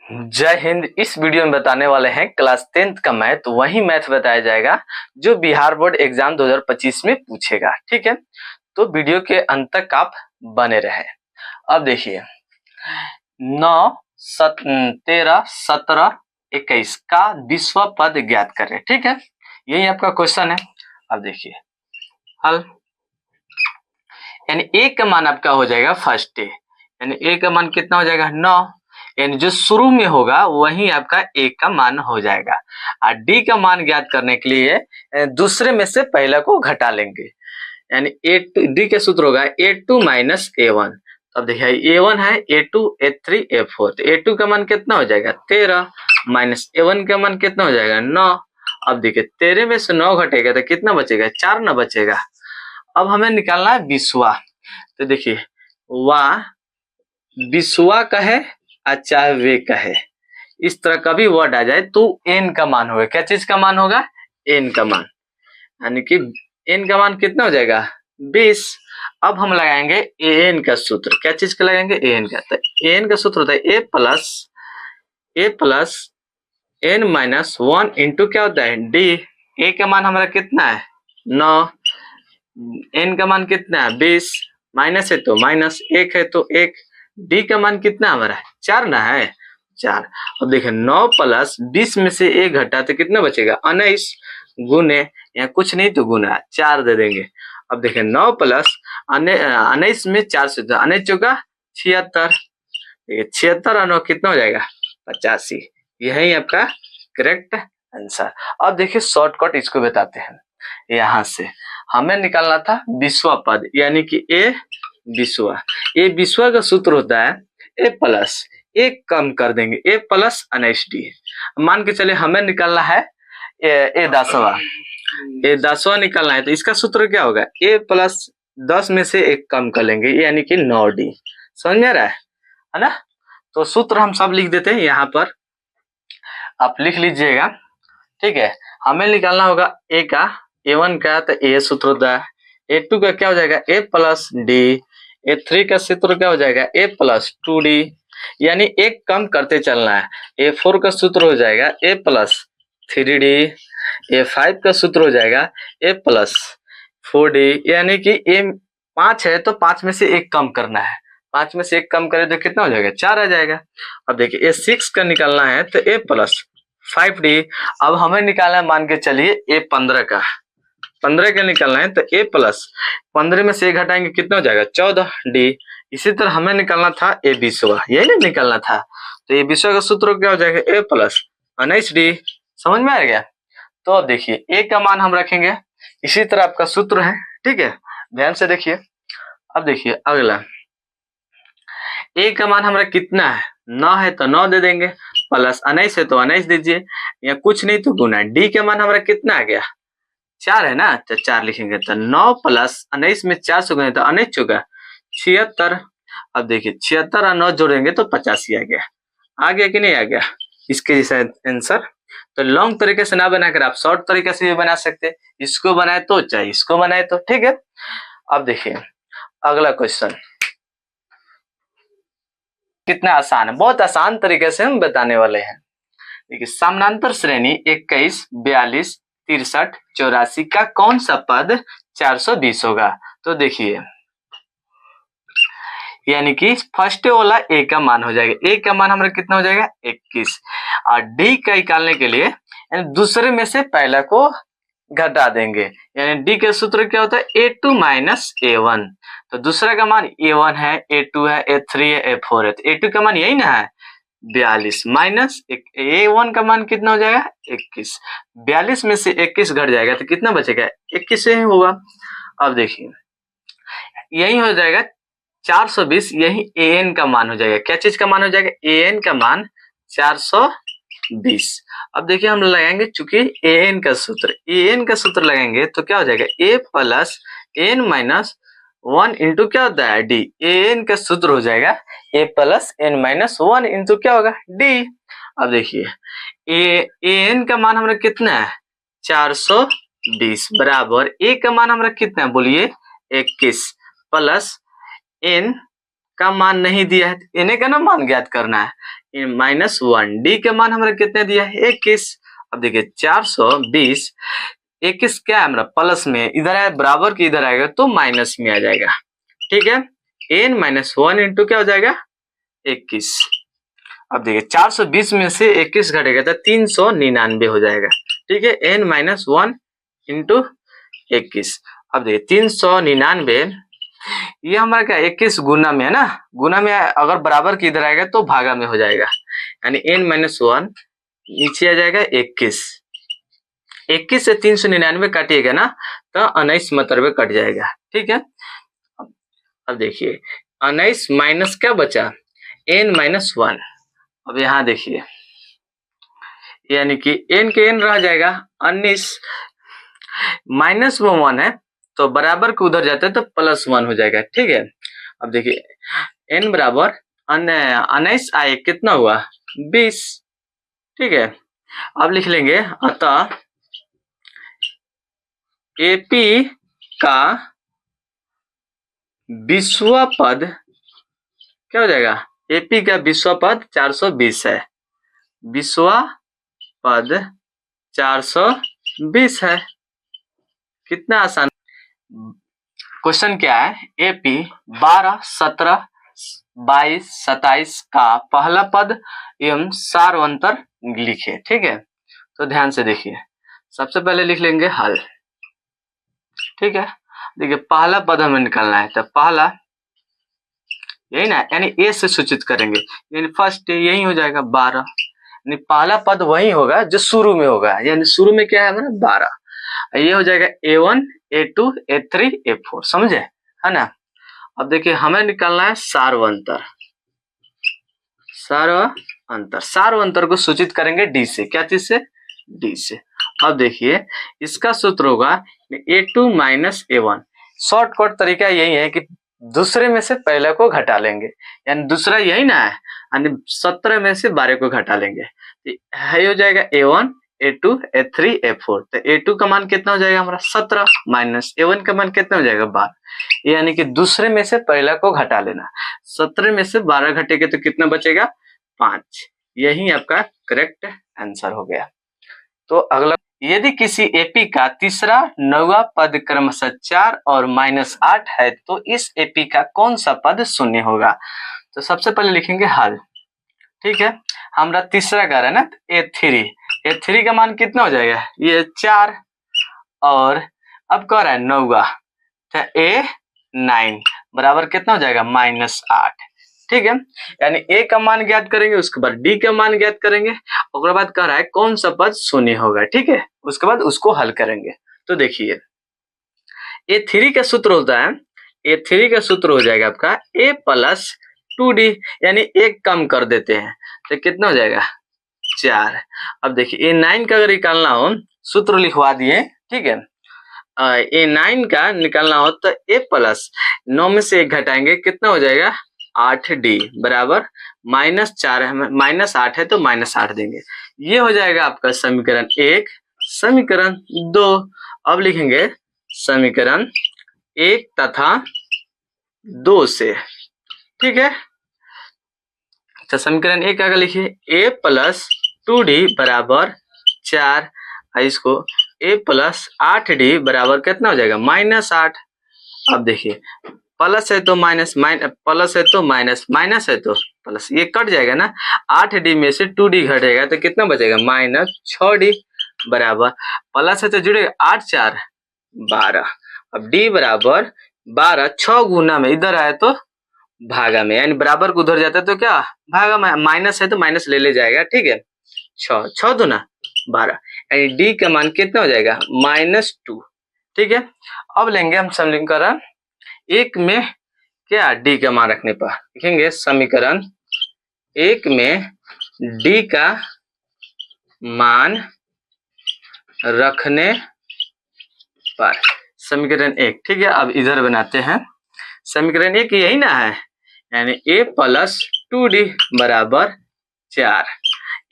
जय हिंद। इस वीडियो में बताने वाले हैं क्लास 10th का मैथ, वही मैथ बताया जाएगा जो बिहार बोर्ड एग्जाम 2025 में पूछेगा। ठीक है, तो वीडियो के अंत तक आप बने रहे। अब देखिए 9, 13, 17, 21 का 20वां पद ज्ञात करें। ठीक है, यही आपका क्वेश्चन है। अब देखिए हल, यानी ए का मान आपका हो जाएगा फर्स्ट ए, यानी ए का मान कितना हो जाएगा 9, यानी जो शुरू में होगा वही आपका ए का मान हो जाएगा। और डी का मान ज्ञात करने के लिए दूसरे में से पहला को घटा लेंगे, यानी डी का सूत्र होगा A2 माइनस A1। अब देखिए A1 है A2, A3, A4, तो A2 का मान कितना हो जाएगा 13 माइनस A1 का मान कितना हो जाएगा 9। अब देखिए 13 में से 9 घटेगा तो कितना बचेगा 4 ना बचेगा। अब हमें निकालना है 20वां, तो देखिए वाह 20वां का है चाहे वे का है, इस तरह का भी वर्ड आ जाए तो एन का मान होगा। क्या चीज का मान होगा एन का मान, यानी कि एन का मान कितना हो जाएगा 20। अब हम लगाएंगे एन का सूत्र। क्या चीज का लगाएंगे एन का, तो एन का सूत्र होता है ए प्लस एन माइनस 1 इंटू क्या होता है डी। ए का मान हमारा कितना है 9, एन का मान कितना है 20, माइनस है तो माइनस, एक है तो एक, डी का मान कितना हमारा 4 ना है 4। अब देखिए 9 प्लस 20 में से एक घटा तो कितना बचेगा 19, गुने या कुछ नहीं तो गुना 4 दे देंगे। अब देखिए 9 प्लस 19 में 4 से 19 चौका 76, 76 और 9 कितना हो जाएगा 85। यही आपका करेक्ट आंसर। अब देखिए शॉर्टकट इसको बताते हैं। यहाँ से हमें निकालना था 20वां पद, यानी कि ए 20वां का सूत्र होता है ए प्लस एक कम कर देंगे ए प्लस 19 डी। मान के चले हमें निकालना है ए 10वां निकालना है, तो इसका सूत्र क्या होगा ए प्लस 10 में से एक कम कर लेंगे, यानी कि 9 डी। समझ में आ रहा है ना। तो सूत्र हम सब लिख देते हैं, यहाँ पर आप लिख लीजिएगा। ठीक है, हमें निकालना होगा ए का, A1 का तो ए सूत्र होता है, A2 का क्या हो जाएगा ए प्लस डी, A3 का सूत्र क्या हो जाएगा ए प्लस 2D, यानी एक कम करते चलना है। A4 का सूत्र हो जाएगा ए प्लस 3D, A5 का सूत्र हो जाएगा ए प्लस 4D, यानी कि ए 5 है तो 5 में से एक कम करना है, 5 में से एक कम करे तो कितना हो जाएगा 4 आ जाएगा। अब देखिए A6 का निकालना है तो ए प्लस 5D। अब हमें निकालना है, मान के चलिए A15 का, 15 का निकालना है तो ए प्लस 15 में से एक घटाएंगे कितना हो जाएगा 14D। इसी तरह हमें निकालना था ए 20वां, यही नहीं निकालना था, तो ए 20वां का सूत्र क्या हो जाएगा ए प्लस 19D। समझ में आ गया। तो अब देखिए ए का मान हम रखेंगे, इसी तरह आपका सूत्र है। ठीक है, ध्यान से देखिए। अब देखिए अगला ए का मान हमारा कितना है 9 है तो 9 दे देंगे, प्लस 19 है तो 19 दीजिए, या कुछ नहीं तो गुना। डी का मान हमारा कितना आ गया 4 है ना, तो 4 लिखेंगे, तो 9 प्लस 19 में 4 से गुने तो 19 चौका 76। अब देखिए 76 और 9 जोड़ेंगे तो 85 आ गया कि नहीं आ गया इसके जैसा आंसर। तो लॉन्ग तरीके से ना बनाकर आप शॉर्ट तरीके से भी बना सकते हैं, इसको बनाए तो चाहे इसको बनाए तो। ठीक है, अब देखिए अगला क्वेश्चन कितना आसान है, बहुत आसान तरीके से हम बताने वाले हैं। देखिए समानांतर श्रेणी 21, 42, 63, 84 का कौन सा पद 420 होगा। तो देखिए यानी कि फर्स्ट वाला ए का मान हो जाएगा, ए का मान हमारा कितना हो जाएगा 21, और डी का निकालने के लिए दूसरे में से पहला को घटा देंगे, यानी डी का सूत्र क्या होता है A2 माइनस A1। तो दूसरा का मान A1 है, A2 है, A3 है, A4 है, तो A2 का मान यही ना है 42 माइनस A1 का मान कितना हो जाएगा 21, 42 में से 21 घट जाएगा तो कितना बचेगा 21 से ही होगा। अब देखिए यही हो जाएगा 420, यही AN का मान हो जाएगा। क्या चीज का मान हो जाएगा AN का मान 420। अब देखिए हम लगाएंगे, चूंकि AN का सूत्र लगाएंगे तो क्या हो जाएगा A plus N minus 1 into क्या होता है D। AN का सूत्र हो जाएगा A plus N minus 1 into क्या होगा D। अब देखिए AN का मान हमारा कितना है 420 बराबर A का मान हमारा कितना है बोलिए 21 प्लस N का मान नहीं दिया है, इन्हें का ना मान ज्ञात करना है। -1 डी का मान हमारा कितने दिया है 21। अब देखिए 420, 21 क्या है हमारा प्लस में, इधर है बराबर की इधर आएगा तो माइनस में आ जाएगा। ठीक है, n-1 इंटू क्या हो जाएगा 21। अब देखिए 420 में से 21 घटेगा तो 399 हो जाएगा। ठीक है, n-1 इंटू 21। अब देखिए 399 ये हमारा क्या 21 गुना में है ना, गुना में अगर बराबर की इधर आएगा तो भागा में हो जाएगा, यानी n-1 नीचे आ जाएगा 21। 21 से 399 काटिएगा ना तो 19 मतलब कट जाएगा। ठीक है, अब देखिए 19 माइनस क्या बचा n-1। अब यहाँ देखिए यानी कि n के n रह जाएगा 19, -1 है तो बराबर के उधर जाते हैं तो +1 हो जाएगा। ठीक है, अब देखिए n बराबर 19 आए कितना हुआ 20। ठीक है, अब लिख लेंगे अतः AP का 20वां पद क्या हो जाएगा, AP का 20वां पद 420 है, 20वां पद 420 है। कितना आसान क्वेश्चन क्या है, AP 12, 17, 22, 27 का पहला पद एवं सारवंतर लिखे। ठीक है, तो ध्यान से देखिए, सबसे पहले लिख लेंगे हल। ठीक है, देखिए पहला पद हमें निकालना है तो पहला यही ना, यानी ए से सूचित करेंगे, यानी फर्स्ट यही हो जाएगा 12, यानी पहला पद वही होगा जो शुरू में होगा, यानी शुरू में क्या है हमारा 12, ये हो जाएगा A1, A2, A3, A4, समझे है ना। अब देखिए हमें निकालना है सारवंतर। सारवंतर को सूचित करेंगे डी से, क्या चीज से, डी से। अब देखिए इसका सूत्र होगा A2 माइनस A1। शॉर्टकट तरीका यही है कि दूसरे में से पहले को घटा लेंगे, यानी दूसरा यही ना है, यानी 17 में से 12 को घटा लेंगे, ये हो जाएगा A1, A2, A3, A4। तो A2 का मान कितना हो जाएगा हमारा 17 माइनस A1 का मान कितना हो जाएगा 12, यानी कि दूसरे में से पहला को घटा लेना। 17 में से 12 घटेगा तो कितना बचेगा 5। यही आपका करेक्ट आंसर हो गया। तो अगला, यदि किसी एपी का तीसरा 9वां पद क्रमशः 4 और -8 है तो इस एपी का कौन सा पद शून्य होगा। तो सबसे पहले लिखेंगे हल। ठीक है, हमारा तीसरा का है ना A3 का मान कितना हो जाएगा, ये 4 और अब कह रहा है 9वां तो A9 बराबर कितना हो जाएगा -8। ठीक है, यानी ए का मान ज्ञात करेंगे, उसके बाद डी का मान ज्ञात करेंगे, उसके बाद कह रहा है कौन सा पद शून्य होगा। ठीक है, उसके बाद उसको हल करेंगे। तो देखिए A3 का सूत्र होता है, A3 का सूत्र हो जाएगा आपका A प्लस 2D, यानी एक कम कर देते हैं तो कितना हो जाएगा 4। अब देखिए A9 का अगर निकालना हो सूत्र लिखवा दिए। ठीक है, A9 का निकालना हो तो A प्लस 9 में से 1 घटाएंगे, कितना हो जाएगा 8D बराबर -4 है, -8 है तो -8 देंगे। ये हो जाएगा आपका समीकरण 1। समीकरण 2 अब लिखेंगे समीकरण 1 तथा 2 से। ठीक है, तो समीकरण 1 का लिखिए A प्लस 2D बराबर 4, इसको A प्लस 8D बराबर कितना हो जाएगा -8। अब देखिए प्लस है तो माइनस, प्लस है तो माइनस, माइनस है तो प्लस, ये कट जाएगा ना, 8D में से 2D घटेगा तो कितना बचेगा -6D बराबर, प्लस है तो जुड़ेगा 8 4 12। अब D बराबर 12, 6 गुना में इधर आया तो भागा में, यानी बराबर को उधर जाता है तो क्या भागा में, माइनस है तो माइनस ले जाएगा। ठीक है, 6 दूना 12, यानी D का मान कितना हो जाएगा -2। ठीक है, अब लेंगे हम समीकरण 1 में क्या D का मान रखने पर, लिखेंगे समीकरण 1 में D का मान रखने पर, समीकरण 1। ठीक है, अब इधर बनाते हैं समीकरण 1 यही ना है, यानी A प्लस 2D बराबर 4।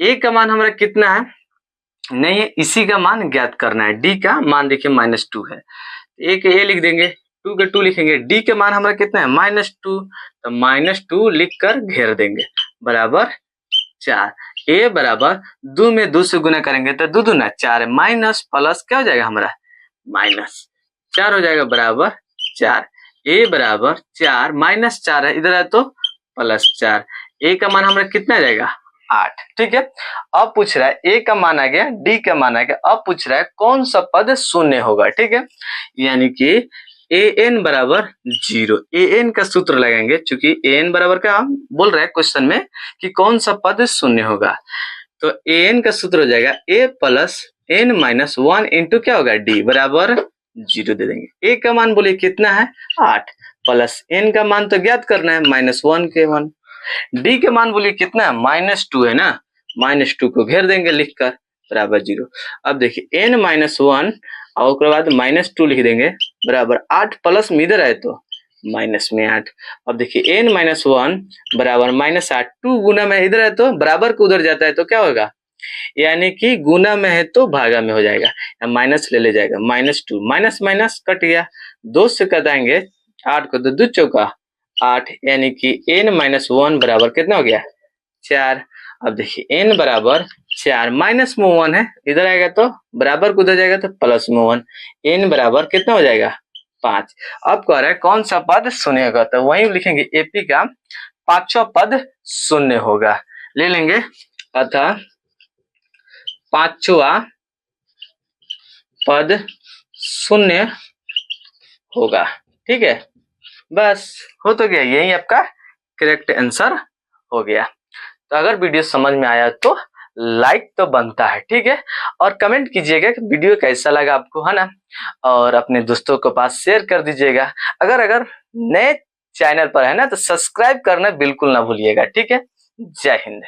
A का मान हमारा कितना है, नहीं है, इसी का मान ज्ञात करना है। D का मान देखिए -2 है, A के A लिख देंगे, 2 के 2 लिखेंगे, D के मान हमारा कितना है -2, तो -2 लिख कर घेर देंगे बराबर 4। ए बराबर 2 में 2 से गुना करेंगे तो 2 दूना 4 है, माइनस प्लस क्या हो जाएगा हमारा -4 हो जाएगा बराबर 4। ए बराबर 4 -4 है, इधर है तो +4। ए का मान हमारा कितना आ जाएगा 8। ठीक है, अब पूछ रहा है ए का मान आ गया, डी का मान आ गया, अब पूछ रहा है कौन सा पद शून्य होगा। ठीक है, यानी कि an बराबर 0। an का सूत्र लगाएंगे, चूंकि an बराबर का हम बोल रहे हैं क्वेश्चन में कि कौन सा पद शून्य होगा, तो an का सूत्र हो जाएगा a plus n minus 1 into क्या होगा d बराबर 0 दे देंगे। a का मान बोलिए कितना है 8, प्लस n का मान तो ज्ञात करना है -1 के मान, d के मान बोलिए कितना है -2 है ना, -2 को घेर देंगे लिखकर बराबर 0। अब देखिए n माइनस 1 और उसके बाद -2 लिख देंगे बराबर 8, प्लस में इधर है तो माइनस में 8। अब देखिए n माइनस 1 बराबर -8, 2 गुना में इधर है तो बराबर को उधर जाता है तो क्या होगा, यानी कि गुना में है तो भागा में हो जाएगा, माइनस ले जाएगा -2, माइनस माइनस कट गया, 2 से कटाएंगे 8 को तो 2 चौका 8, यानी कि n माइनस 1 बराबर कितना हो गया 4। अब देखिए n बराबर 4, माइनस में 1 है, इधर आएगा तो बराबर को उधर जाएगा तो प्लस में 1, n बराबर कितना हो जाएगा 5। अब कह रहा है कौन सा पद शून्य होगा, तो वहीं लिखेंगे एपी का पांचवा पद शून्य होगा, ले लेंगे अतः पांचवा पद शून्य होगा। ठीक है, बस हो तो गया, यही आपका करेक्ट आंसर हो गया। तो अगर वीडियो समझ में आया तो लाइक तो बनता है, ठीक है, और कमेंट कीजिएगा कि वीडियो कैसा लगा आपको, है ना, और अपने दोस्तों के पास शेयर कर दीजिएगा। अगर नए चैनल पर है ना तो सब्सक्राइब करना बिल्कुल ना भूलिएगा। ठीक है, जय हिंद।